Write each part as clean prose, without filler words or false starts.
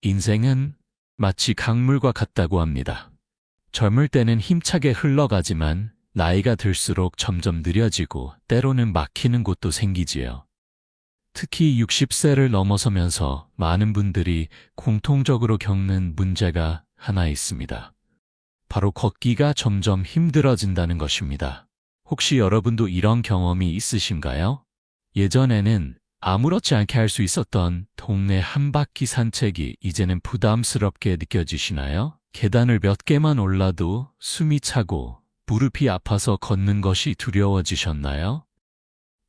인생은 마치 강물과 같다고 합니다. 젊을 때는 힘차게 흘러가지만 나이가 들수록 점점 느려지고 때로는 막히는 곳도 생기지요. 특히 60세를 넘어서면서 많은 분들이 공통적으로 겪는 문제가 하나 있습니다. 바로 걷기가 점점 힘들어진다는 것입니다. 혹시 여러분도 이런 경험이 있으신가요? 예전에는 아무렇지 않게 할 수 있었던 동네 한 바퀴 산책이 이제는 부담스럽게 느껴지시나요? 계단을 몇 개만 올라도 숨이 차고 무릎이 아파서 걷는 것이 두려워지셨나요?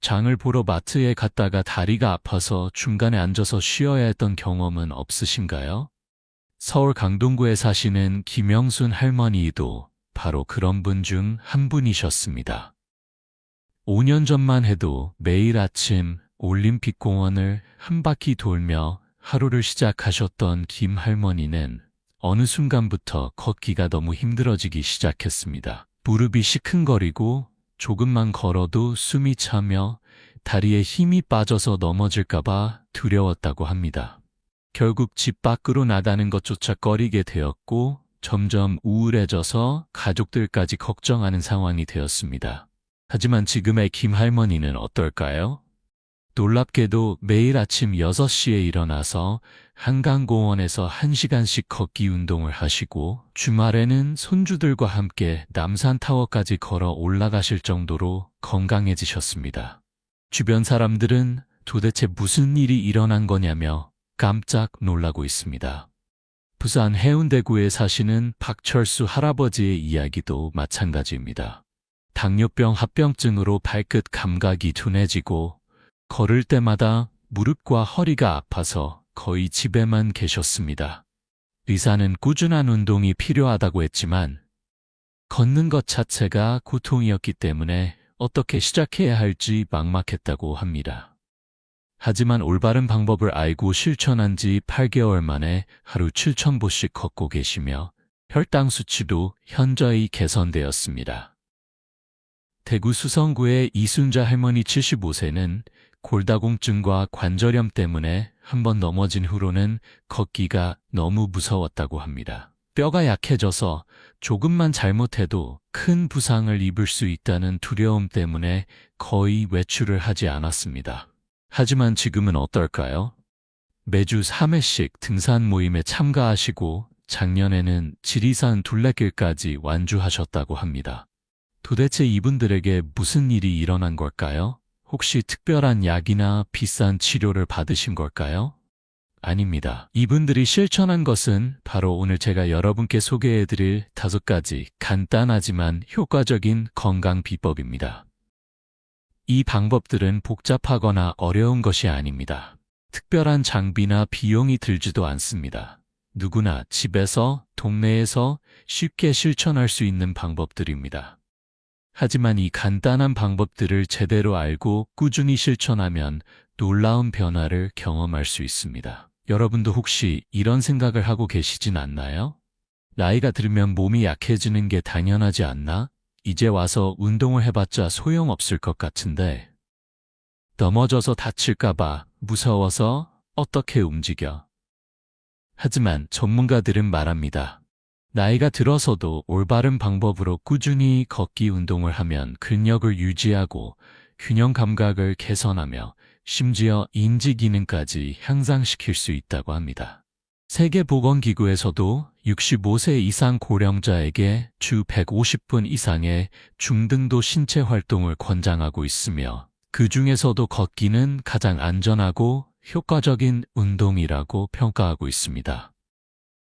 장을 보러 마트에 갔다가 다리가 아파서 중간에 앉아서 쉬어야 했던 경험은 없으신가요? 서울 강동구에 사시는 김영순 할머니도 바로 그런 분 중 한 분이셨습니다. 5년 전만 해도 매일 아침 올림픽공원을 한 바퀴 돌며 하루를 시작하셨던 김 할머니는 어느 순간부터 걷기가 너무 힘들어지기 시작했습니다. 무릎이 시큰거리고 조금만 걸어도 숨이 차며 다리에 힘이 빠져서 넘어질까봐 두려웠다고 합니다. 결국 집 밖으로 나가는 것조차 꺼리게 되었고 점점 우울해져서 가족들까지 걱정하는 상황이 되었습니다. 하지만 지금의 김 할머니는 어떨까요? 놀랍게도 매일 아침 6시에 일어나서 한강공원에서 1시간씩 걷기 운동을 하시고 주말에는 손주들과 함께 남산타워까지 걸어 올라가실 정도로 건강해지셨습니다. 주변 사람들은 도대체 무슨 일이 일어난 거냐며 깜짝 놀라고 있습니다. 부산 해운대구에 사시는 박철수 할아버지의 이야기도 마찬가지입니다. 당뇨병 합병증으로 발끝 감각이 둔해지고 걸을 때마다 무릎과 허리가 아파서 거의 집에만 계셨습니다. 의사는 꾸준한 운동이 필요하다고 했지만 걷는 것 자체가 고통이었기 때문에 어떻게 시작해야 할지 막막했다고 합니다. 하지만 올바른 방법을 알고 실천한 지 8개월 만에 하루 7,000보씩 걷고 계시며 혈당 수치도 현저히 개선되었습니다. 대구 수성구의 이순자 할머니 75세는 골다공증과 관절염 때문에 한번 넘어진 후로는 걷기가 너무 무서웠다고 합니다. 뼈가 약해져서 조금만 잘못해도 큰 부상을 입을 수 있다는 두려움 때문에 거의 외출을 하지 않았습니다. 하지만 지금은 어떨까요? 매주 3회씩 등산 모임에 참가하시고 작년에는 지리산 둘레길까지 완주하셨다고 합니다. 도대체 이분들에게 무슨 일이 일어난 걸까요? 혹시 특별한 약이나 비싼 치료를 받으신 걸까요? 아닙니다. 이분들이 실천한 것은 바로 오늘 제가 여러분께 소개해드릴 5가지 간단하지만 효과적인 건강 비법입니다. 이 방법들은 복잡하거나 어려운 것이 아닙니다. 특별한 장비나 비용이 들지도 않습니다. 누구나 집에서, 동네에서 쉽게 실천할 수 있는 방법들입니다. 하지만 이 간단한 방법들을 제대로 알고 꾸준히 실천하면 놀라운 변화를 경험할 수 있습니다. 여러분도 혹시 이런 생각을 하고 계시진 않나요? 나이가 들면 몸이 약해지는 게 당연하지 않나? 이제 와서 운동을 해봤자 소용없을 것 같은데 넘어져서 다칠까봐 무서워서 어떻게 움직여? 하지만 전문가들은 말합니다. 나이가 들어서도 올바른 방법으로 꾸준히 걷기 운동을 하면 근력을 유지하고 균형 감각을 개선하며 심지어 인지 기능까지 향상시킬 수 있다고 합니다. 세계보건기구에서도 65세 이상 고령자에게 주 150분 이상의 중등도 신체 활동을 권장하고 있으며 그 중에서도 걷기는 가장 안전하고 효과적인 운동이라고 평가하고 있습니다.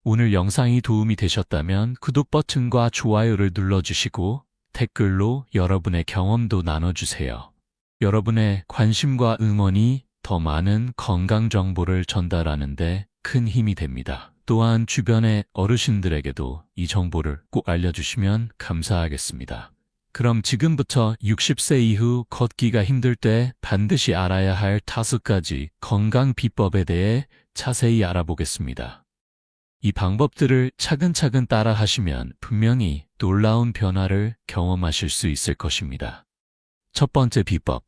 오늘 영상이 도움이 되셨다면 구독 버튼과 좋아요를 눌러주시고 댓글로 여러분의 경험도 나눠주세요. 여러분의 관심과 응원이 더 많은 건강 정보를 전달하는 데 큰 힘이 됩니다. 또한 주변의 어르신들에게도 이 정보를 꼭 알려주시면 감사하겠습니다. 그럼 지금부터 60세 이후 걷기가 힘들 때 반드시 알아야 할 5가지 건강 비법에 대해 자세히 알아보겠습니다. 이 방법들을 차근차근 따라 하시면 분명히 놀라운 변화를 경험하실 수 있을 것입니다. 첫 번째 비법,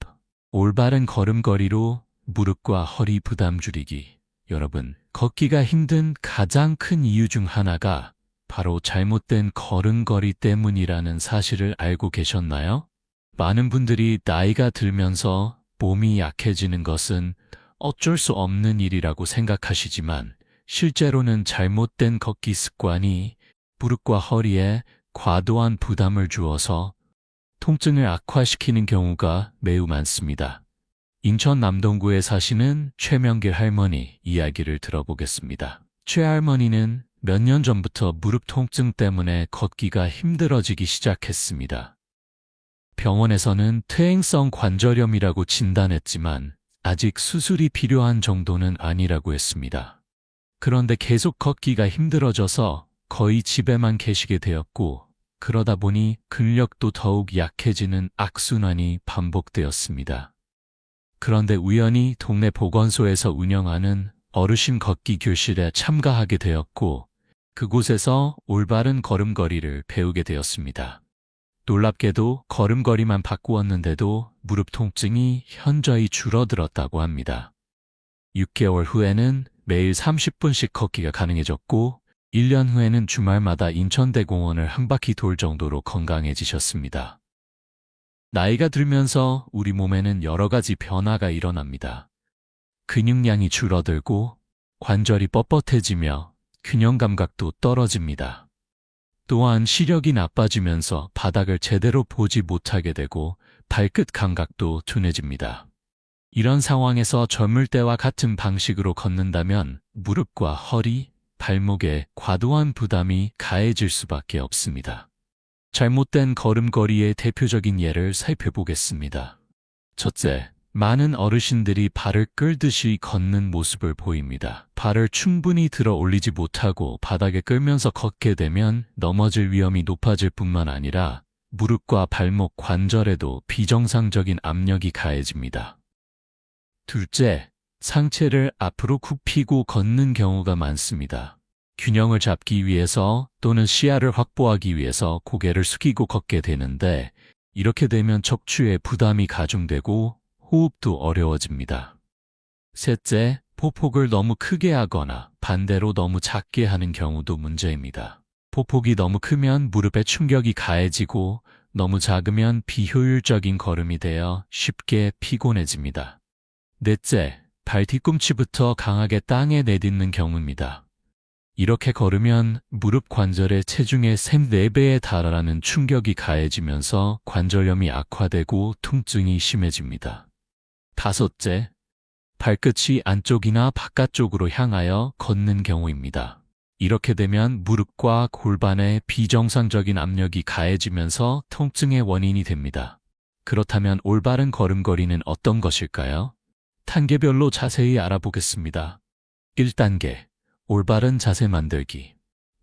올바른 걸음걸이로 무릎과 허리 부담 줄이기. 여러분, 걷기가 힘든 가장 큰 이유 중 하나가 바로 잘못된 걸음걸이 때문이라는 사실을 알고 계셨나요? 많은 분들이 나이가 들면서 몸이 약해지는 것은 어쩔 수 없는 일이라고 생각하시지만 실제로는 잘못된 걷기 습관이 무릎과 허리에 과도한 부담을 주어서 통증을 악화시키는 경우가 매우 많습니다. 인천 남동구에 사시는 최명길 할머니 이야기를 들어보겠습니다. 최 할머니는 몇 년 전부터 무릎 통증 때문에 걷기가 힘들어지기 시작했습니다. 병원에서는 퇴행성 관절염이라고 진단했지만 아직 수술이 필요한 정도는 아니라고 했습니다. 그런데 계속 걷기가 힘들어져서 거의 집에만 계시게 되었고 그러다 보니 근력도 더욱 약해지는 악순환이 반복되었습니다. 그런데 우연히 동네 보건소에서 운영하는 어르신 걷기 교실에 참가하게 되었고 그곳에서 올바른 걸음걸이를 배우게 되었습니다. 놀랍게도 걸음걸이만 바꾸었는데도 무릎 통증이 현저히 줄어들었다고 합니다. 6개월 후에는 매일 30분씩 걷기가 가능해졌고 1년 후에는 주말마다 인천대공원을 한 바퀴 돌 정도로 건강해지셨습니다. 나이가 들면서 우리 몸에는 여러 가지 변화가 일어납니다. 근육량이 줄어들고 관절이 뻣뻣해지며 균형 감각도 떨어집니다. 또한 시력이 나빠지면서 바닥을 제대로 보지 못하게 되고 발끝 감각도 둔해집니다. 이런 상황에서 젊을 때와 같은 방식으로 걷는다면 무릎과 허리, 발목에 과도한 부담이 가해질 수밖에 없습니다. 잘못된 걸음걸이의 대표적인 예를 살펴보겠습니다. 첫째, 많은 어르신들이 발을 끌듯이 걷는 모습을 보입니다. 발을 충분히 들어 올리지 못하고 바닥에 끌면서 걷게 되면 넘어질 위험이 높아질 뿐만 아니라 무릎과 발목 관절에도 비정상적인 압력이 가해집니다. 둘째, 상체를 앞으로 굽히고 걷는 경우가 많습니다. 균형을 잡기 위해서 또는 시야를 확보하기 위해서 고개를 숙이고 걷게 되는데 이렇게 되면 척추에 부담이 가중되고 호흡도 어려워집니다. 셋째, 보폭을 너무 크게 하거나 반대로 너무 작게 하는 경우도 문제입니다. 보폭이 너무 크면 무릎에 충격이 가해지고 너무 작으면 비효율적인 걸음이 되어 쉽게 피곤해집니다. 넷째, 발 뒤꿈치부터 강하게 땅에 내딛는 경우입니다. 이렇게 걸으면 무릎 관절의 체중의 3~4배에 달하는 충격이 가해지면서 관절염이 악화되고 통증이 심해집니다. 다섯째, 발끝이 안쪽이나 바깥쪽으로 향하여 걷는 경우입니다. 이렇게 되면 무릎과 골반에 비정상적인 압력이 가해지면서 통증의 원인이 됩니다. 그렇다면 올바른 걸음걸이는 어떤 것일까요? 단계별로 자세히 알아보겠습니다. 1단계, 올바른 자세 만들기.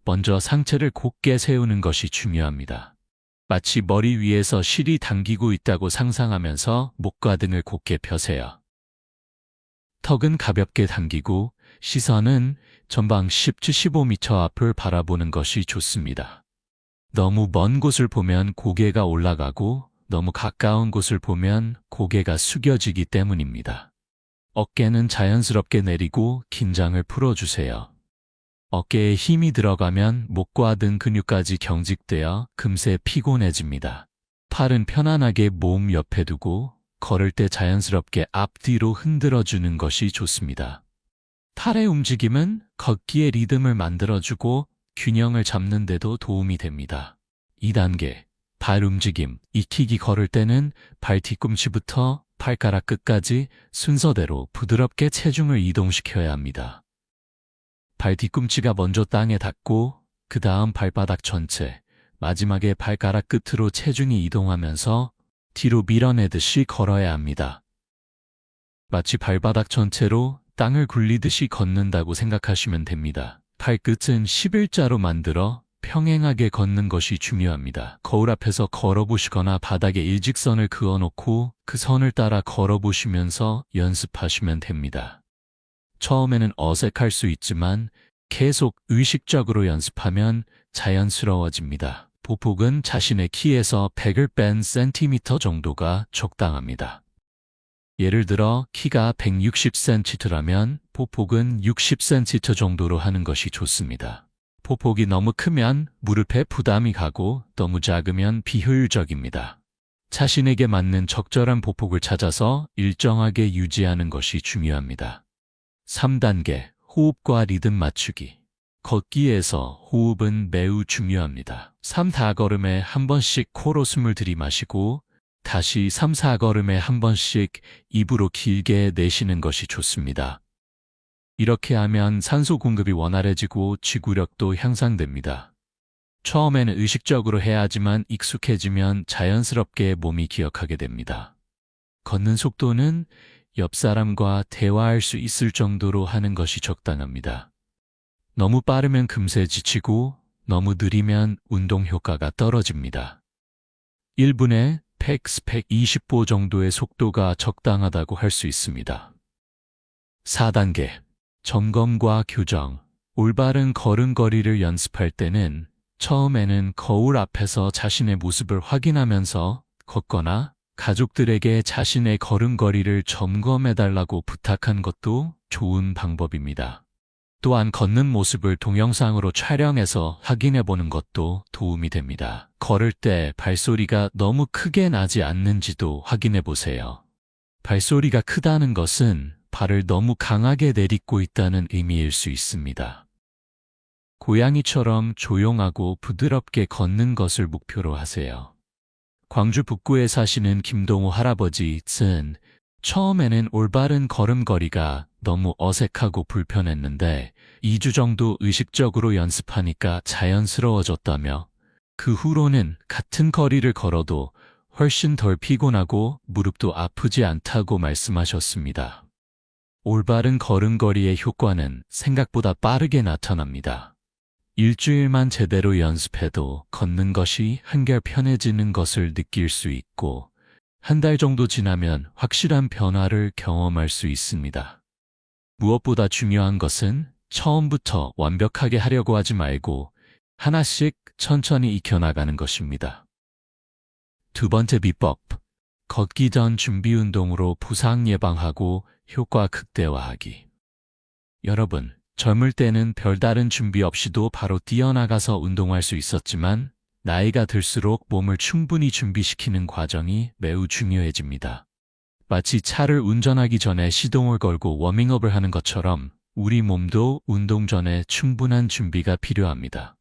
먼저 상체를 곧게 세우는 것이 중요합니다. 마치 머리 위에서 실이 당기고 있다고 상상하면서 목과 등을 곧게 펴세요. 턱은 가볍게 당기고 시선은 전방 10~15m 앞을 바라보는 것이 좋습니다. 너무 먼 곳을 보면 고개가 올라가고 너무 가까운 곳을 보면 고개가 숙여지기 때문입니다. 어깨는 자연스럽게 내리고 긴장을 풀어주세요. 어깨에 힘이 들어가면 목과 등 근육까지 경직되어 금세 피곤해집니다. 팔은 편안하게 몸 옆에 두고 걸을 때 자연스럽게 앞뒤로 흔들어주는 것이 좋습니다. 팔의 움직임은 걷기의 리듬을 만들어주고 균형을 잡는 데도 도움이 됩니다. 2단계, 발 움직임. 익히기 걸을 때는 발 뒤꿈치부터 발가락 끝까지 순서대로 부드럽게 체중을 이동시켜야 합니다. 발 뒤꿈치가 먼저 땅에 닿고 그 다음 발바닥 전체, 마지막에 발가락 끝으로 체중이 이동하면서 뒤로 밀어내듯이 걸어야 합니다. 마치 발바닥 전체로 땅을 굴리듯이 걷는다고 생각하시면 됩니다. 발끝은 11자로 만들어 평행하게 걷는 것이 중요합니다. 거울 앞에서 걸어보시거나 바닥에 일직선을 그어놓고 그 선을 따라 걸어보시면서 연습하시면 됩니다. 처음에는 어색할 수 있지만 계속 의식적으로 연습하면 자연스러워집니다. 보폭은 자신의 키에서 100을 뺀 센티미터 정도가 적당합니다. 예를 들어 키가 160cm라면 보폭은 60cm 정도로 하는 것이 좋습니다. 보폭이 너무 크면 무릎에 부담이 가고 너무 작으면 비효율적입니다. 자신에게 맞는 적절한 보폭을 찾아서 일정하게 유지하는 것이 중요합니다. 3단계, 호흡과 리듬 맞추기. 걷기에서 호흡은 매우 중요합니다. 3, 4걸음에 한 번씩 코로 숨을 들이마시고 다시 3, 4걸음에 한 번씩 입으로 길게 내쉬는 것이 좋습니다. 이렇게 하면 산소 공급이 원활해지고 지구력도 향상됩니다. 처음에는 의식적으로 해야 하지만 익숙해지면 자연스럽게 몸이 기억하게 됩니다. 걷는 속도는 옆 사람과 대화할 수 있을 정도로 하는 것이 적당합니다. 너무 빠르면 금세 지치고 너무 느리면 운동 효과가 떨어집니다. 1분에 100-120보 정도의 속도가 적당하다고 할 수 있습니다. 4단계, 점검과 교정. 올바른 걸음걸이를 연습할 때는 처음에는 거울 앞에서 자신의 모습을 확인하면서 걷거나 가족들에게 자신의 걸음걸이를 점검해달라고 부탁한 것도 좋은 방법입니다. 또한 걷는 모습을 동영상으로 촬영해서 확인해보는 것도 도움이 됩니다. 걸을 때 발소리가 너무 크게 나지 않는지도 확인해보세요. 발소리가 크다는 것은 발을 너무 강하게 내딛고 있다는 의미일 수 있습니다. 고양이처럼 조용하고 부드럽게 걷는 것을 목표로 하세요. 광주 북구에 사시는 김동호 할아버지는 처음에는 올바른 걸음걸이가 너무 어색하고 불편했는데 2주 정도 의식적으로 연습하니까 자연스러워졌다며 그 후로는 같은 거리를 걸어도 훨씬 덜 피곤하고 무릎도 아프지 않다고 말씀하셨습니다. 올바른 걸음걸이의 효과는 생각보다 빠르게 나타납니다. 일주일만 제대로 연습해도 걷는 것이 한결 편해지는 것을 느낄 수 있고 한 달 정도 지나면 확실한 변화를 경험할 수 있습니다. 무엇보다 중요한 것은 처음부터 완벽하게 하려고 하지 말고 하나씩 천천히 익혀나가는 것입니다. 2번째 비법, 걷기 전 준비 운동으로 부상 예방하고 효과 극대화하기. 여러분, 젊을 때는 별다른 준비 없이도 바로 뛰어나가서 운동할 수 있었지만 나이가 들수록 몸을 충분히 준비시키는 과정이 매우 중요해집니다. 마치 차를 운전하기 전에 시동을 걸고 워밍업을 하는 것처럼 우리 몸도 운동 전에 충분한 준비가 필요합니다.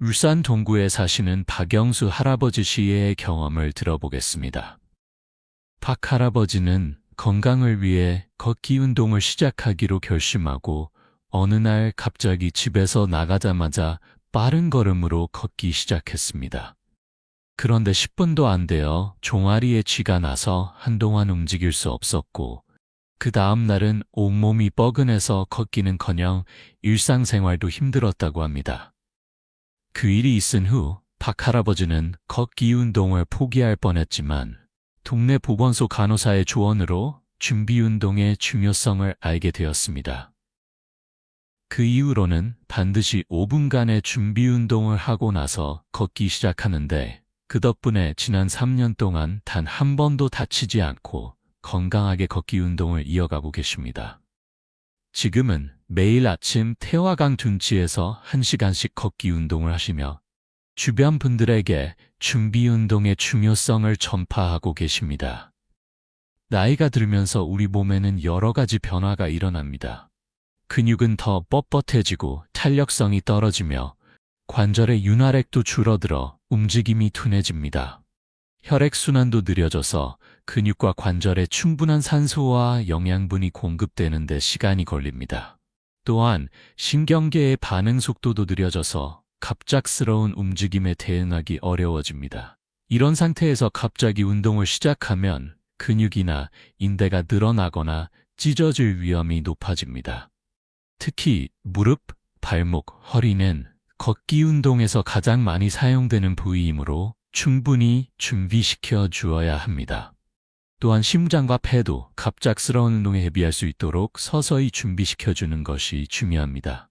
울산 동구에 사시는 박영수 할아버지 씨의 경험을 들어보겠습니다. 박 할아버지는 건강을 위해 걷기 운동을 시작하기로 결심하고 어느 날 갑자기 집에서 나가자마자 빠른 걸음으로 걷기 시작했습니다. 그런데 10분도 안 되어 종아리에 쥐가 나서 한동안 움직일 수 없었고 그 다음 날은 온몸이 뻐근해서 걷기는커녕 일상생활도 힘들었다고 합니다. 그 일이 있은 후 박 할아버지는 걷기 운동을 포기할 뻔했지만 동네 보건소 간호사의 조언으로 준비 운동의 중요성을 알게 되었습니다. 그 이후로는 반드시 5분간의 준비 운동을 하고 나서 걷기 시작하는데 그 덕분에 지난 3년 동안 단 한 번도 다치지 않고 건강하게 걷기 운동을 이어가고 계십니다. 지금은 매일 아침 태화강 둔치에서 1시간씩 걷기 운동을 하시며 주변 분들에게 준비 운동의 중요성을 전파하고 계십니다. 나이가 들면서 우리 몸에는 여러 가지 변화가 일어납니다. 근육은 더 뻣뻣해지고 탄력성이 떨어지며 관절의 윤활액도 줄어들어 움직임이 둔해집니다. 혈액순환도 느려져서 근육과 관절에 충분한 산소와 영양분이 공급되는 데 시간이 걸립니다. 또한 신경계의 반응 속도도 느려져서 갑작스러운 움직임에 대응하기 어려워집니다. 이런 상태에서 갑자기 운동을 시작하면 근육이나 인대가 늘어나거나 찢어질 위험이 높아집니다. 특히 무릎, 발목, 허리는 걷기 운동에서 가장 많이 사용되는 부위이므로 충분히 준비시켜 주어야 합니다. 또한 심장과 폐도 갑작스러운 운동에 대비할 수 있도록 서서히 준비시켜 주는 것이 중요합니다.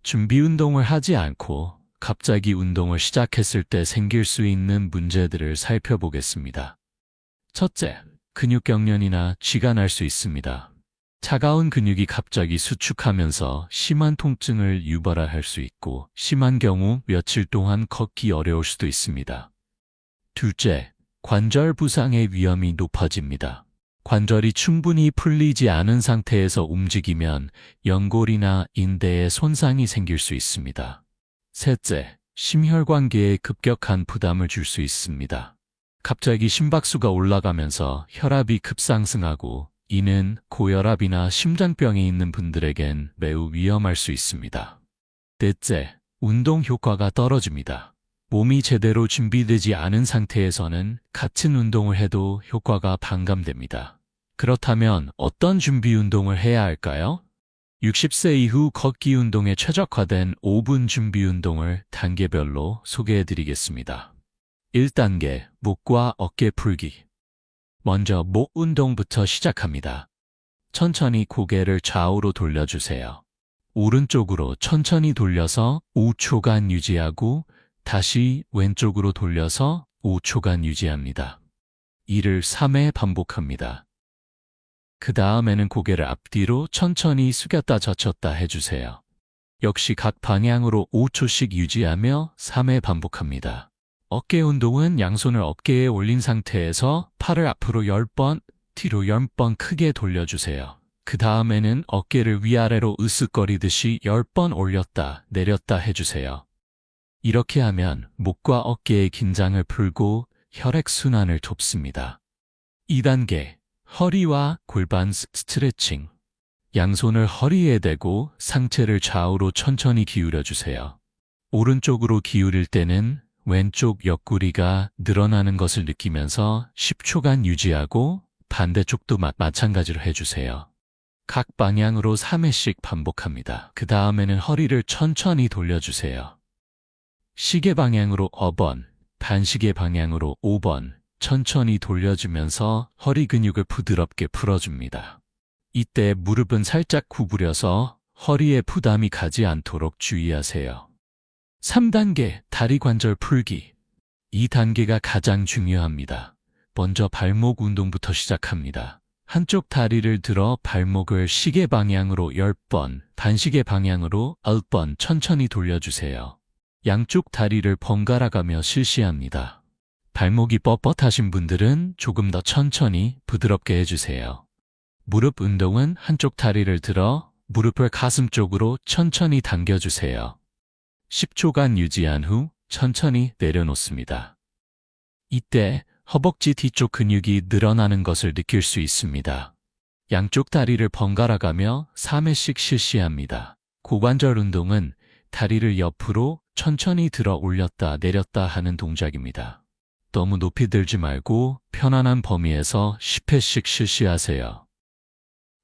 준비 운동을 하지 않고 갑자기 운동을 시작했을 때 생길 수 있는 문제들을 살펴보겠습니다. 첫째, 근육경련이나 쥐가 날 수 있습니다. 차가운 근육이 갑자기 수축하면서 심한 통증을 유발할 수 있고 심한 경우 며칠 동안 걷기 어려울 수도 있습니다. 둘째, 관절 부상의 위험이 높아집니다. 관절이 충분히 풀리지 않은 상태에서 움직이면 연골이나 인대에 손상이 생길 수 있습니다. 셋째, 심혈관계에 급격한 부담을 줄 수 있습니다. 갑자기 심박수가 올라가면서 혈압이 급상승하고 이는 고혈압이나 심장병이 있는 분들에겐 매우 위험할 수 있습니다. 넷째, 운동 효과가 떨어집니다. 몸이 제대로 준비되지 않은 상태에서는 같은 운동을 해도 효과가 반감됩니다. 그렇다면 어떤 준비 운동을 해야 할까요? 60세 이후 걷기 운동에 최적화된 5분 준비 운동을 단계별로 소개해 드리겠습니다. 1단계, 목과 어깨 풀기. 먼저 목 운동부터 시작합니다. 천천히 고개를 좌우로 돌려주세요. 오른쪽으로 천천히 돌려서 5초간 유지하고 다시 왼쪽으로 돌려서 5초간 유지합니다. 이를 3회 반복합니다. 그 다음에는 고개를 앞뒤로 천천히 숙였다 젖혔다 해주세요. 역시 각 방향으로 5초씩 유지하며 3회 반복합니다. 어깨 운동은 양손을 어깨에 올린 상태에서 팔을 앞으로 10번, 뒤로 10번 크게 돌려주세요. 그 다음에는 어깨를 위아래로 으쓱거리듯이 10번 올렸다 내렸다 해주세요. 이렇게 하면 목과 어깨의 긴장을 풀고 혈액순환을 돕습니다. 2단계, 허리와 골반 스트레칭. 양손을 허리에 대고 상체를 좌우로 천천히 기울여주세요. 오른쪽으로 기울일 때는 왼쪽 옆구리가 늘어나는 것을 느끼면서 10초간 유지하고 반대쪽도 마찬가지로 해주세요. 각 방향으로 3회씩 반복합니다. 그 다음에는 허리를 천천히 돌려주세요. 시계 방향으로 5번, 반시계 방향으로 5번 천천히 돌려주면서 허리 근육을 부드럽게 풀어줍니다. 이때 무릎은 살짝 구부려서 허리에 부담이 가지 않도록 주의하세요. 3단계, 다리 관절 풀기. 이 단계가 가장 중요합니다. 먼저 발목 운동부터 시작합니다. 한쪽 다리를 들어 발목을 시계 방향으로 10번, 반시계 방향으로 10번 천천히 돌려주세요. 양쪽 다리를 번갈아가며 실시합니다. 발목이 뻣뻣하신 분들은 조금 더 천천히 부드럽게 해주세요. 무릎 운동은 한쪽 다리를 들어 무릎을 가슴 쪽으로 천천히 당겨주세요. 10초간 유지한 후 천천히 내려놓습니다. 이때 허벅지 뒤쪽 근육이 늘어나는 것을 느낄 수 있습니다. 양쪽 다리를 번갈아가며 3회씩 실시합니다. 고관절 운동은 다리를 옆으로 천천히 들어 올렸다 내렸다 하는 동작입니다. 너무 높이 들지 말고 편안한 범위에서 10회씩 실시하세요.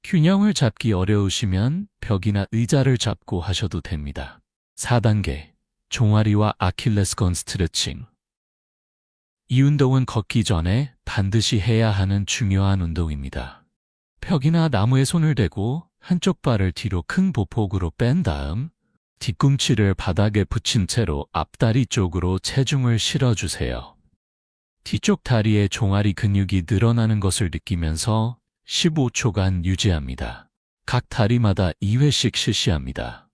균형을 잡기 어려우시면 벽이나 의자를 잡고 하셔도 됩니다. 4단계, 종아리와 아킬레스건 스트레칭. 이 운동은 걷기 전에 반드시 해야 하는 중요한 운동입니다. 벽이나 나무에 손을 대고 한쪽 발을 뒤로 큰 보폭으로 뺀 다음 뒤꿈치를 바닥에 붙인 채로 앞다리 쪽으로 체중을 실어주세요. 뒤쪽 다리의 종아리 근육이 늘어나는 것을 느끼면서 15초간 유지합니다. 각 다리마다 2회씩 실시합니다.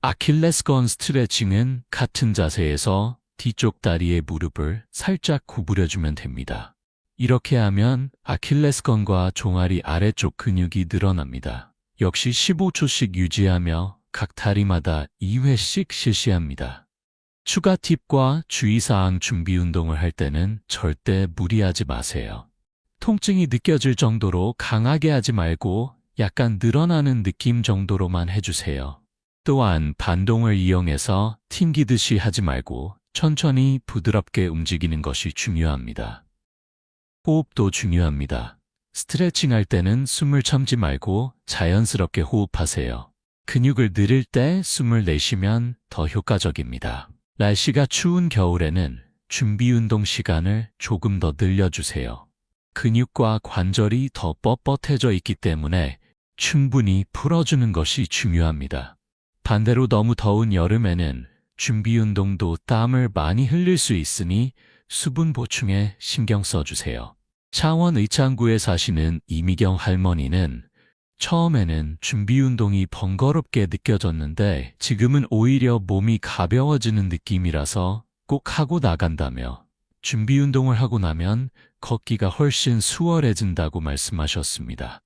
아킬레스건 스트레칭은 같은 자세에서 뒤쪽 다리의 무릎을 살짝 구부려주면 됩니다. 이렇게 하면 아킬레스건과 종아리 아래쪽 근육이 늘어납니다. 역시 15초씩 유지하며 각 다리마다 2회씩 실시합니다. 추가 팁과 주의사항 준비 운동을 할 때는 절대 무리하지 마세요. 통증이 느껴질 정도로 강하게 하지 말고 약간 늘어나는 느낌 정도로만 해주세요. 또한 반동을 이용해서 튕기듯이 하지 말고 천천히 부드럽게 움직이는 것이 중요합니다. 호흡도 중요합니다. 스트레칭 할 때는 숨을 참지 말고 자연스럽게 호흡하세요. 근육을 늘릴 때 숨을 내쉬면 더 효과적입니다. 날씨가 추운 겨울에는 준비 운동 시간을 조금 더 늘려주세요. 근육과 관절이 더 뻣뻣해져 있기 때문에 충분히 풀어주는 것이 중요합니다. 반대로 너무 더운 여름에는 준비 운동도 땀을 많이 흘릴 수 있으니 수분 보충에 신경 써주세요. 창원 의창구에 사시는 이미경 할머니는 처음에는 준비 운동이 번거롭게 느껴졌는데 지금은 오히려 몸이 가벼워지는 느낌이라서 꼭 하고 나간다며 준비 운동을 하고 나면 걷기가 훨씬 수월해진다고 말씀하셨습니다.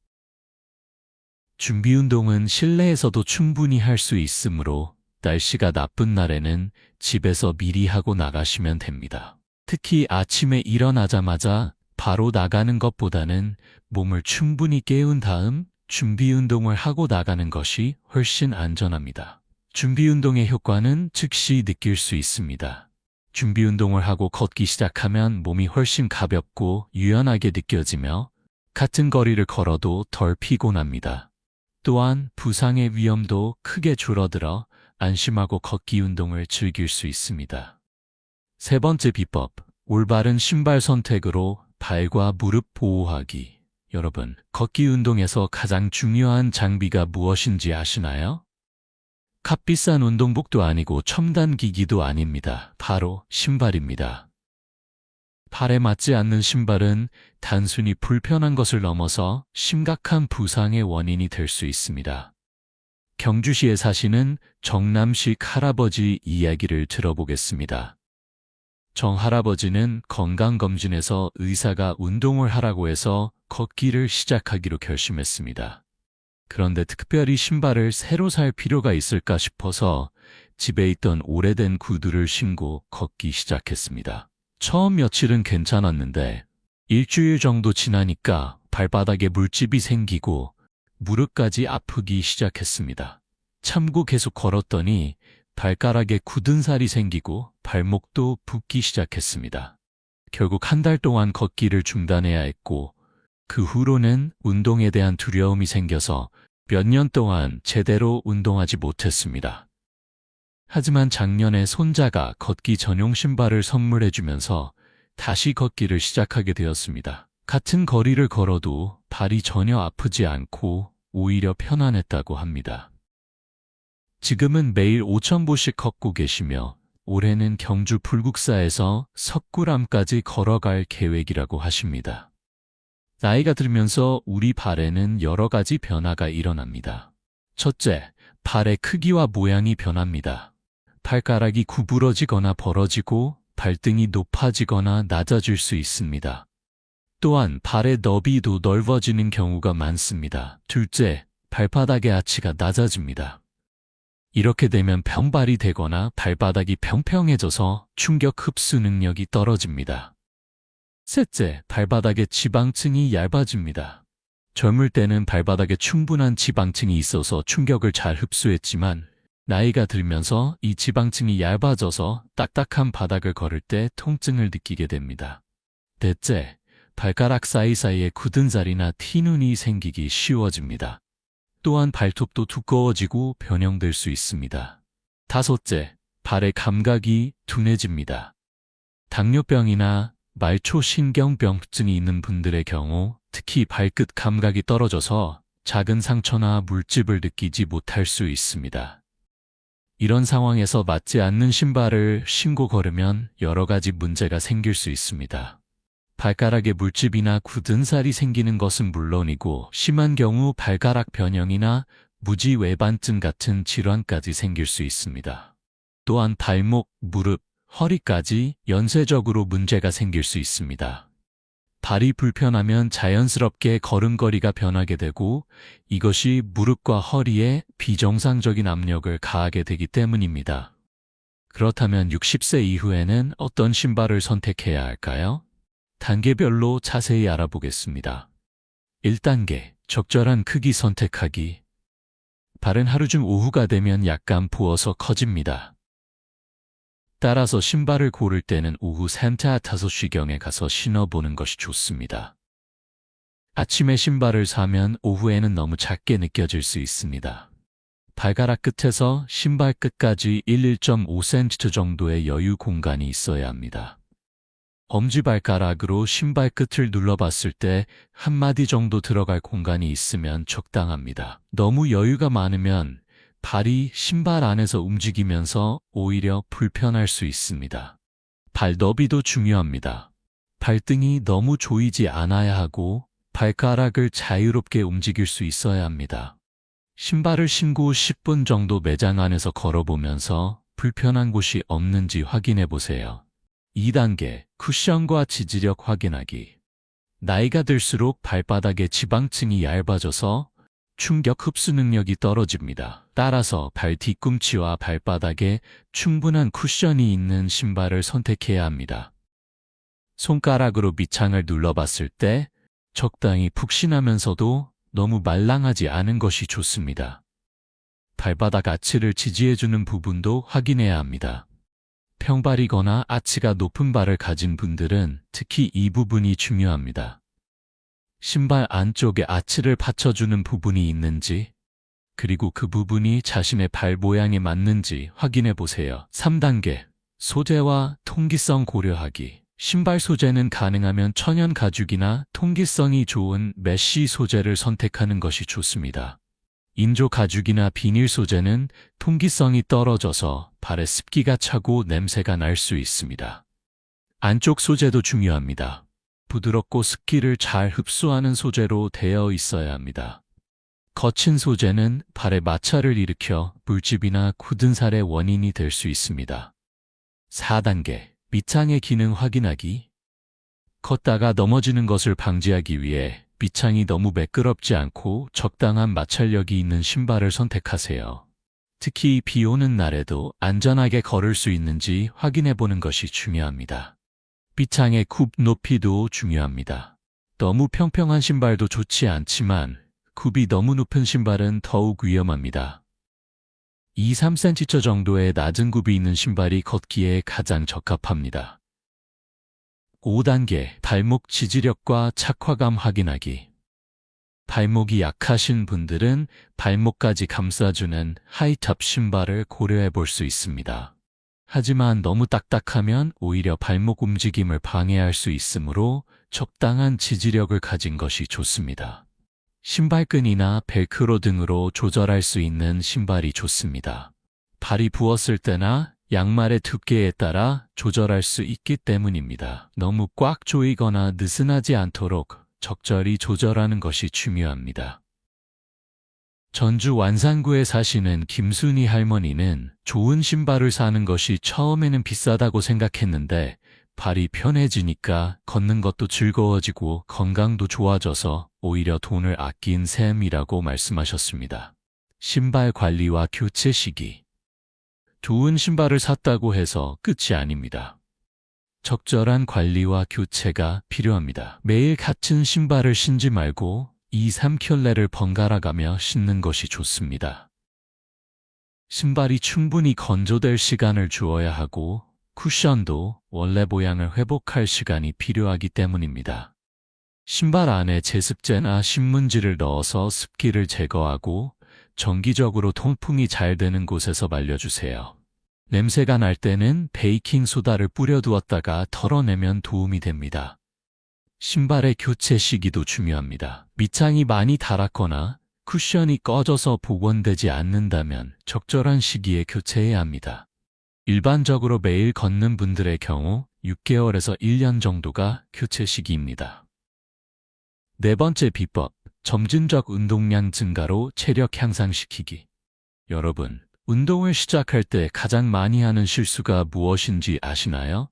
준비 운동은 실내에서도 충분히 할 수 있으므로 날씨가 나쁜 날에는 집에서 미리 하고 나가시면 됩니다. 특히 아침에 일어나자마자 바로 나가는 것보다는 몸을 충분히 깨운 다음 준비 운동을 하고 나가는 것이 훨씬 안전합니다. 준비 운동의 효과는 즉시 느낄 수 있습니다. 준비 운동을 하고 걷기 시작하면 몸이 훨씬 가볍고 유연하게 느껴지며 같은 거리를 걸어도 덜 피곤합니다. 또한 부상의 위험도 크게 줄어들어 안심하고 걷기 운동을 즐길 수 있습니다. 세 번째 비법, 올바른 신발 선택으로 발과 무릎 보호하기. 여러분, 걷기 운동에서 가장 중요한 장비가 무엇인지 아시나요? 값비싼 운동복도 아니고 첨단 기기도 아닙니다. 바로 신발입니다. 발에 맞지 않는 신발은 단순히 불편한 것을 넘어서 심각한 부상의 원인이 될 수 있습니다. 경주시에 사시는 정남식 할아버지 이야기를 들어보겠습니다. 정 할아버지는 건강검진에서 의사가 운동을 하라고 해서 걷기를 시작하기로 결심했습니다. 그런데 특별히 신발을 새로 살 필요가 있을까 싶어서 집에 있던 오래된 구두를 신고 걷기 시작했습니다. 처음 며칠은 괜찮았는데 일주일 정도 지나니까 발바닥에 물집이 생기고 무릎까지 아프기 시작했습니다. 참고 계속 걸었더니 발가락에 굳은 살이 생기고 발목도 붓기 시작했습니다. 결국 한 달 동안 걷기를 중단해야 했고 그 후로는 운동에 대한 두려움이 생겨서 몇 년 동안 제대로 운동하지 못했습니다. 하지만 작년에 손자가 걷기 전용 신발을 선물해주면서 다시 걷기를 시작하게 되었습니다. 같은 거리를 걸어도 발이 전혀 아프지 않고 오히려 편안했다고 합니다. 지금은 매일 5,000보씩 걷고 계시며 올해는 경주 불국사에서 석굴암까지 걸어갈 계획이라고 하십니다. 나이가 들면서 우리 발에는 여러 가지 변화가 일어납니다. 첫째, 발의 크기와 모양이 변합니다. 발가락이 구부러지거나 벌어지고 발등이 높아지거나 낮아질 수 있습니다. 또한 발의 너비도 넓어지는 경우가 많습니다. 둘째, 발바닥의 아치가 낮아집니다. 이렇게 되면 평발이 되거나 발바닥이 평평해져서 충격 흡수 능력이 떨어집니다. 셋째, 발바닥의 지방층이 얇아집니다. 젊을 때는 발바닥에 충분한 지방층이 있어서 충격을 잘 흡수했지만 나이가 들면서 이 지방층이 얇아져서 딱딱한 바닥을 걸을 때 통증을 느끼게 됩니다. 넷째, 발가락 사이사이에 굳은 살이나 티눈이 생기기 쉬워집니다. 또한 발톱도 두꺼워지고 변형될 수 있습니다. 다섯째, 발의 감각이 둔해집니다. 당뇨병이나 말초신경병증이 있는 분들의 경우 특히 발끝 감각이 떨어져서 작은 상처나 물집을 느끼지 못할 수 있습니다. 이런 상황에서 맞지 않는 신발을 신고 걸으면 여러 가지 문제가 생길 수 있습니다. 발가락에 물집이나 굳은 살이 생기는 것은 물론이고 심한 경우 발가락 변형이나 무지외반증 같은 질환까지 생길 수 있습니다. 또한 발목, 무릎, 허리까지 연쇄적으로 문제가 생길 수 있습니다. 발이 불편하면 자연스럽게 걸음걸이가 변하게 되고 이것이 무릎과 허리에 비정상적인 압력을 가하게 되기 때문입니다. 그렇다면 60세 이후에는 어떤 신발을 선택해야 할까요? 단계별로 자세히 알아보겠습니다. 1단계, 적절한 크기 선택하기. 발은 하루 중 오후가 되면 약간 부어서 커집니다. 따라서 신발을 고를 때는 오후 3, 5시경에 가서 신어보는 것이 좋습니다. 아침에 신발을 사면 오후에는 너무 작게 느껴질 수 있습니다. 발가락 끝에서 신발 끝까지 1.5cm 정도의 여유 공간이 있어야 합니다. 엄지발가락으로 신발 끝을 눌러봤을 때 한 마디 정도 들어갈 공간이 있으면 적당합니다. 너무 여유가 많으면 발이 신발 안에서 움직이면서 오히려 불편할 수 있습니다. 발 너비도 중요합니다. 발등이 너무 조이지 않아야 하고 발가락을 자유롭게 움직일 수 있어야 합니다. 신발을 신고 10분 정도 매장 안에서 걸어보면서 불편한 곳이 없는지 확인해 보세요. 2단계, 쿠션과 지지력 확인하기. 나이가 들수록 발바닥의 지방층이 얇아져서 충격 흡수 능력이 떨어집니다. 따라서 발 뒤꿈치와 발바닥에 충분한 쿠션이 있는 신발을 선택해야 합니다. 손가락으로 밑창을 눌러봤을 때 적당히 푹신하면서도 너무 말랑하지 않은 것이 좋습니다. 발바닥 아치를 지지해주는 부분도 확인해야 합니다. 평발이거나 아치가 높은 발을 가진 분들은 특히 이 부분이 중요합니다. 신발 안쪽에 아치를 받쳐주는 부분이 있는지, 그리고 그 부분이 자신의 발 모양에 맞는지 확인해 보세요. 3단계, 소재와 통기성 고려하기. 신발 소재는 가능하면 천연 가죽이나 통기성이 좋은 메쉬 소재를 선택하는 것이 좋습니다. 인조 가죽이나 비닐 소재는 통기성이 떨어져서 발에 습기가 차고 냄새가 날 수 있습니다. 안쪽 소재도 중요합니다. 부드럽고 습기를 잘 흡수하는 소재로 되어 있어야 합니다. 거친 소재는 발에 마찰을 일으켜 물집이나 굳은 살의 원인이 될 수 있습니다. 4단계, 밑창의 기능 확인하기. 걷다가 넘어지는 것을 방지하기 위해 밑창이 너무 매끄럽지 않고 적당한 마찰력이 있는 신발을 선택하세요. 특히 비 오는 날에도 안전하게 걸을 수 있는지 확인해 보는 것이 중요합니다. 밑창의 굽 높이도 중요합니다. 너무 평평한 신발도 좋지 않지만 굽이 너무 높은 신발은 더욱 위험합니다. 2-3cm 정도의 낮은 굽이 있는 신발이 걷기에 가장 적합합니다. 5단계, 발목 지지력과 착화감 확인하기. 발목이 약하신 분들은 발목까지 감싸주는 하이탑 신발을 고려해 볼 수 있습니다. 하지만 너무 딱딱하면 오히려 발목 움직임을 방해할 수 있으므로 적당한 지지력을 가진 것이 좋습니다. 신발끈이나 벨크로 등으로 조절할 수 있는 신발이 좋습니다. 발이 부었을 때나 양말의 두께에 따라 조절할 수 있기 때문입니다. 너무 꽉 조이거나 느슨하지 않도록 적절히 조절하는 것이 중요합니다. 전주 완산구에 사시는 김순희 할머니는 좋은 신발을 사는 것이 처음에는 비싸다고 생각했는데 발이 편해지니까 걷는 것도 즐거워지고 건강도 좋아져서 오히려 돈을 아낀 셈이라고 말씀하셨습니다. 신발 관리와 교체 시기. 좋은 신발을 샀다고 해서 끝이 아닙니다. 적절한 관리와 교체가 필요합니다. 매일 같은 신발을 신지 말고 2-3켤레를 번갈아 가며 신는 것이 좋습니다. 신발이 충분히 건조될 시간을 주어야 하고 쿠션도 원래 모양을 회복할 시간이 필요하기 때문입니다. 신발 안에 제습제나 신문지를 넣어서 습기를 제거하고 정기적으로 통풍이 잘 되는 곳에서 말려주세요. 냄새가 날 때는 베이킹 소다를 뿌려두었다가 털어내면 도움이 됩니다. 신발의 교체 시기도 중요합니다. 밑창이 많이 닳았거나 쿠션이 꺼져서 복원되지 않는다면 적절한 시기에 교체해야 합니다. 일반적으로 매일 걷는 분들의 경우 6개월에서 1년 정도가 교체 시기입니다. 네 번째 비법, 점진적 운동량 증가로 체력 향상시키기. 여러분, 운동을 시작할 때 가장 많이 하는 실수가 무엇인지 아시나요?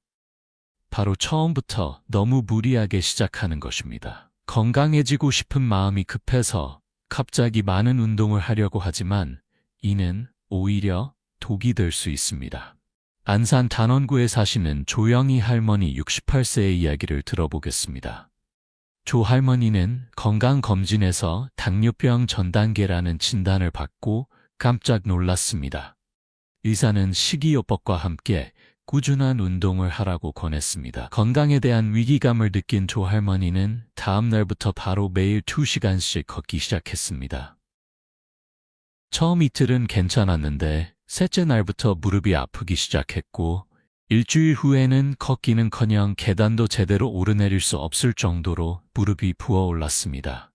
바로 처음부터 너무 무리하게 시작하는 것입니다. 건강해지고 싶은 마음이 급해서 갑자기 많은 운동을 하려고 하지만 이는 오히려 독이 될 수 있습니다. 안산 단원구에 사시는 조영희 할머니 68세의 이야기를 들어보겠습니다. 조 할머니는 건강검진에서 당뇨병 전 단계라는 진단을 받고 깜짝 놀랐습니다. 의사는 식이요법과 함께 꾸준한 운동을 하라고 권했습니다. 건강에 대한 위기감을 느낀 조 할머니는 다음 날부터 바로 매일 2시간씩 걷기 시작했습니다. 처음 이틀은 괜찮았는데 셋째 날부터 무릎이 아프기 시작했고 일주일 후에는 걷기는커녕 계단도 제대로 오르내릴 수 없을 정도로 무릎이 부어올랐습니다.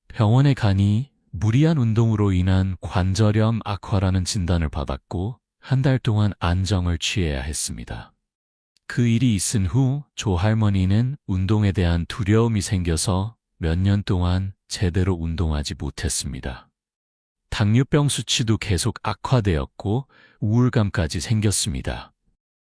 병원에 가니 무리한 운동으로 인한 관절염 악화라는 진단을 받았고 한 달 동안 안정을 취해야 했습니다. 그 일이 있은 후 조 할머니는 운동에 대한 두려움이 생겨서 몇 년 동안 제대로 운동하지 못했습니다. 당뇨병 수치도 계속 악화되었고 우울감까지 생겼습니다.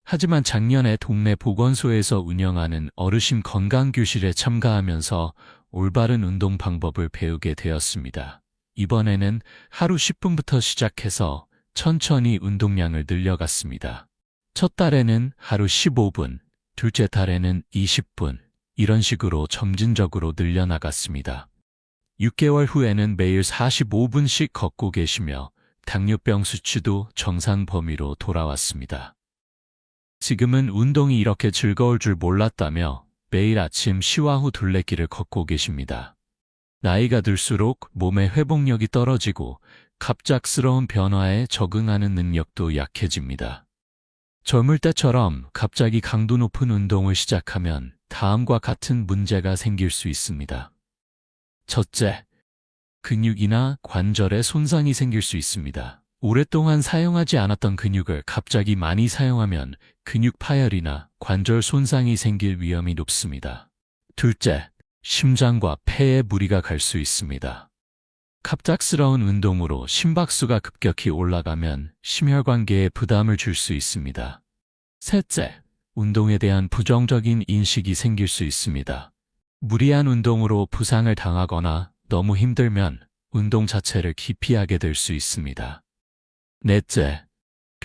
하지만 작년에 동네 보건소에서 운영하는 어르신 건강교실에 참가하면서 올바른 운동 방법을 배우게 되었습니다. 이번에는 하루 10분부터 시작해서 천천히 운동량을 늘려갔습니다. 첫 달에는 하루 15분, 둘째 달에는 20분, 이런 식으로 점진적으로 늘려나갔습니다. 6개월 후에는 매일 45분씩 걷고 계시며 당뇨병 수치도 정상 범위로 돌아왔습니다. 지금은 운동이 이렇게 즐거울 줄 몰랐다며 매일 아침 시와 후 둘레길을 걷고 계십니다. 나이가 들수록 몸의 회복력이 떨어지고 갑작스러운 변화에 적응하는 능력도 약해집니다. 젊을 때처럼 갑자기 강도 높은 운동을 시작하면 다음과 같은 문제가 생길 수 있습니다. 첫째, 근육이나 관절에 손상이 생길 수 있습니다. 오랫동안 사용하지 않았던 근육을 갑자기 많이 사용하면 근육 파열이나 관절 손상이 생길 위험이 높습니다. 둘째, 심장과 폐에 무리가 갈 수 있습니다. 갑작스러운 운동으로 심박수가 급격히 올라가면 심혈관계에 부담을 줄 수 있습니다. 셋째, 운동에 대한 부정적인 인식이 생길 수 있습니다. 무리한 운동으로 부상을 당하거나 너무 힘들면 운동 자체를 기피하게 될 수 있습니다. 넷째,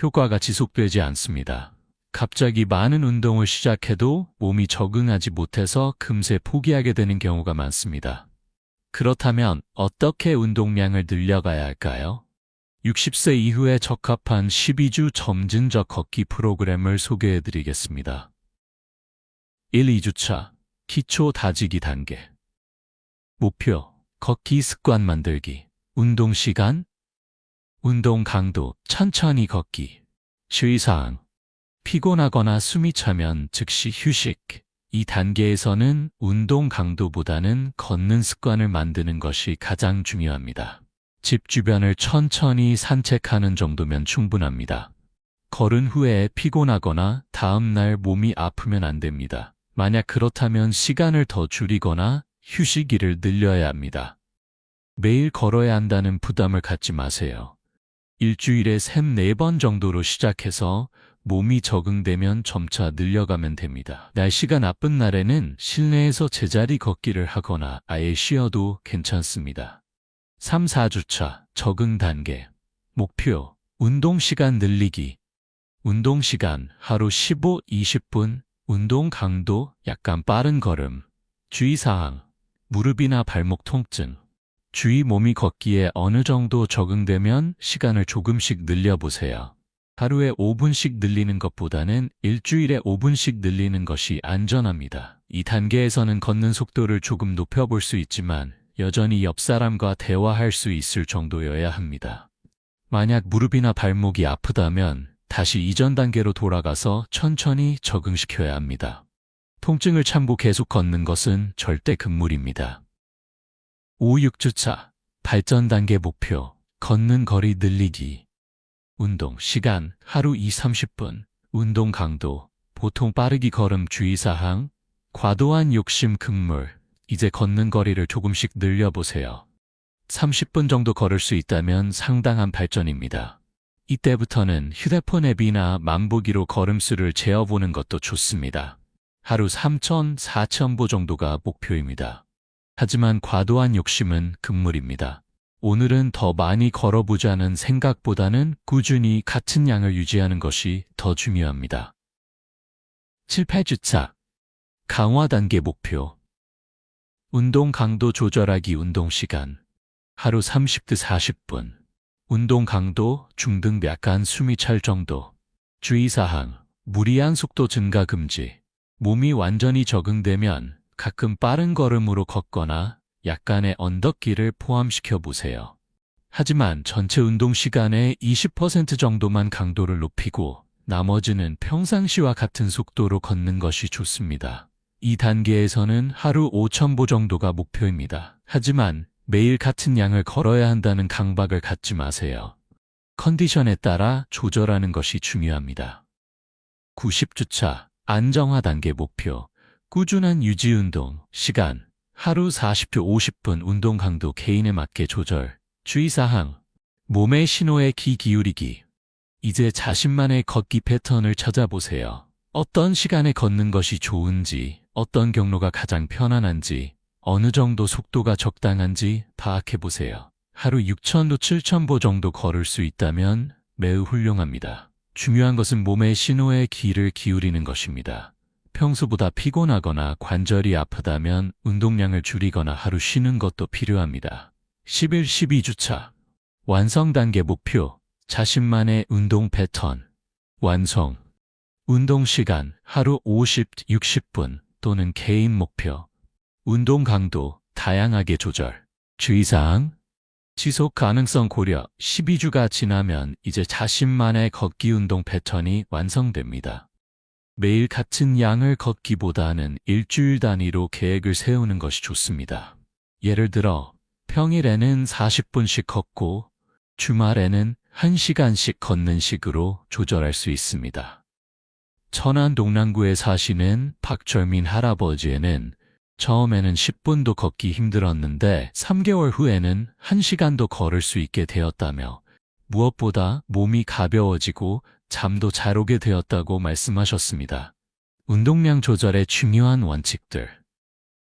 효과가 지속되지 않습니다. 갑자기 많은 운동을 시작해도 몸이 적응하지 못해서 금세 포기하게 되는 경우가 많습니다. 그렇다면 어떻게 운동량을 늘려가야 할까요? 60세 이후에 적합한 12주 점진적 걷기 프로그램을 소개해 드리겠습니다. 1, 2주차 기초 다지기 단계. 목표, 걷기 습관 만들기. 운동 시간, 운동 강도, 천천히 걷기. 주의사항, 피곤하거나 숨이 차면 즉시 휴식. 이 단계에서는 운동 강도보다는 걷는 습관을 만드는 것이 가장 중요합니다. 집 주변을 천천히 산책하는 정도면 충분합니다. 걸은 후에 피곤하거나 다음날 몸이 아프면 안 됩니다. 만약 그렇다면 시간을 더 줄이거나 휴식일을 늘려야 합니다. 매일 걸어야 한다는 부담을 갖지 마세요. 일주일에 3, 4번 정도로 시작해서 몸이 적응되면 점차 늘려가면 됩니다. 날씨가 나쁜 날에는 실내에서 제자리 걷기를 하거나 아예 쉬어도 괜찮습니다. 3, 4주차 적응 단계. 목표, 운동 시간 늘리기. 운동 시간 하루 15, 20분. 운동 강도 약간 빠른 걸음. 주의사항, 무릎이나 발목 통증. 주위 몸이 걷기에 어느 정도 적응되면 시간을 조금씩 늘려보세요. 하루에 5분씩 늘리는 것보다는 일주일에 5분씩 늘리는 것이 안전합니다. 이 단계에서는 걷는 속도를 조금 높여볼 수 있지만 여전히 옆 사람과 대화할 수 있을 정도여야 합니다. 만약 무릎이나 발목이 아프다면 다시 이전 단계로 돌아가서 천천히 적응시켜야 합니다. 통증을 참고 계속 걷는 것은 절대 금물입니다. 5, 6주차 발전 단계 목표, 걷는 거리 늘리기. 운동 시간 하루 2, 30분. 운동 강도 보통 빠르기 걸음. 주의사항, 과도한 욕심 금물. 이제 걷는 거리를 조금씩 늘려보세요. 30분 정도 걸을 수 있다면 상당한 발전입니다. 이때부터는 휴대폰 앱이나 만보기로 걸음수를 재어보는 것도 좋습니다. 하루 3,000, 4,000보 정도가 목표입니다. 하지만 과도한 욕심은 금물입니다. 오늘은 더 많이 걸어보자는 생각보다는 꾸준히 같은 양을 유지하는 것이 더 중요합니다. 7, 8주차 강화 단계 목표. 운동 강도 조절하기. 운동 시간 하루 30대 40분. 운동 강도 중등, 약간 숨이 찰 정도. 주의사항, 무리한 속도 증가 금지. 몸이 완전히 적응되면 가끔 빠른 걸음으로 걷거나 약간의 언덕길을 포함시켜 보세요. 하지만 전체 운동 시간의 20% 정도만 강도를 높이고 나머지는 평상시와 같은 속도로 걷는 것이 좋습니다. 이 단계에서는 하루 5,000보 정도가 목표입니다. 하지만 매일 같은 양을 걸어야 한다는 강박을 갖지 마세요. 컨디션에 따라 조절하는 것이 중요합니다. 90주차 안정화 단계 목표. 꾸준한 유지 운동. 시간. 하루 40초 50분 운동 강도 개인에 맞게 조절. 주의사항. 몸의 신호에 귀 기울이기. 이제 자신만의 걷기 패턴을 찾아보세요. 어떤 시간에 걷는 것이 좋은지, 어떤 경로가 가장 편안한지, 어느 정도 속도가 적당한지 파악해보세요. 하루 6,000도 7,000보 정도 걸을 수 있다면 매우 훌륭합니다. 중요한 것은 몸의 신호에 귀를 기울이는 것입니다. 평소보다 피곤하거나 관절이 아프다면 운동량을 줄이거나 하루 쉬는 것도 필요합니다. 11, 12주차. 완성 단계 목표. 자신만의 운동 패턴. 완성. 운동 시간. 하루 50, 60분 또는 개인 목표. 운동 강도. 다양하게 조절. 주의사항. 지속 가능성 고려. 12주가 지나면 이제 자신만의 걷기 운동 패턴이 완성됩니다. 매일 같은 양을 걷기보다는 일주일 단위로 계획을 세우는 것이 좋습니다. 예를 들어 평일에는 40분씩 걷고 주말에는 1시간씩 걷는 식으로 조절할 수 있습니다. 천안 동랑구에 사시는 박철민 할아버지에는 처음에는 10분도 걷기 힘들었는데 3개월 후에는 1시간도 걸을 수 있게 되었다며 무엇보다 몸이 가벼워지고 잠도 잘 오게 되었다고 말씀하셨습니다. 운동량 조절의 중요한 원칙들.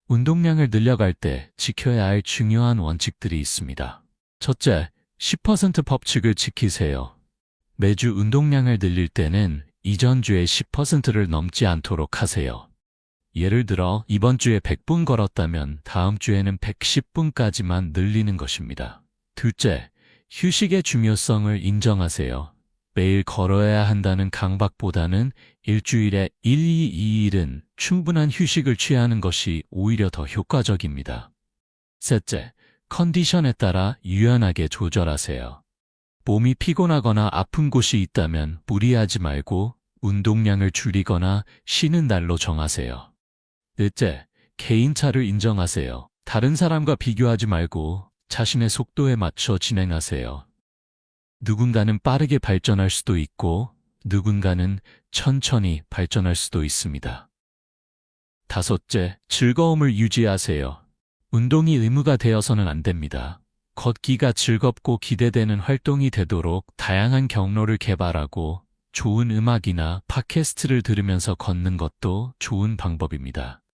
운동량을 늘려갈 때 지켜야 할 중요한 원칙들이 있습니다. 첫째, 10% 법칙을 지키세요. 매주 운동량을 늘릴 때는 이전 주의 10%를 넘지 않도록 하세요. 예를 들어 이번 주에 100분 걸었다면 다음 주에는 110분까지만 늘리는 것입니다. 둘째, 휴식의 중요성을 인정하세요. 매일 걸어야 한다는 강박보다는 일주일에 1, 2일은 충분한 휴식을 취하는 것이 오히려 더 효과적입니다. 셋째, 컨디션에 따라 유연하게 조절하세요. 몸이 피곤하거나 아픈 곳이 있다면 무리하지 말고 운동량을 줄이거나 쉬는 날로 정하세요. 넷째, 개인차를 인정하세요. 다른 사람과 비교하지 말고 자신의 속도에 맞춰 진행하세요. 누군가는 빠르게 발전할 수도 있고 누군가는 천천히 발전할 수도 있습니다. 다섯째, 즐거움을 유지하세요. 운동이 의무가 되어서는 안 됩니다. 걷기가 즐겁고 기대되는 활동이 되도록 다양한 경로를 개발하고 좋은 음악이나 팟캐스트를 들으면서 걷는 것도 좋은 방법입니다.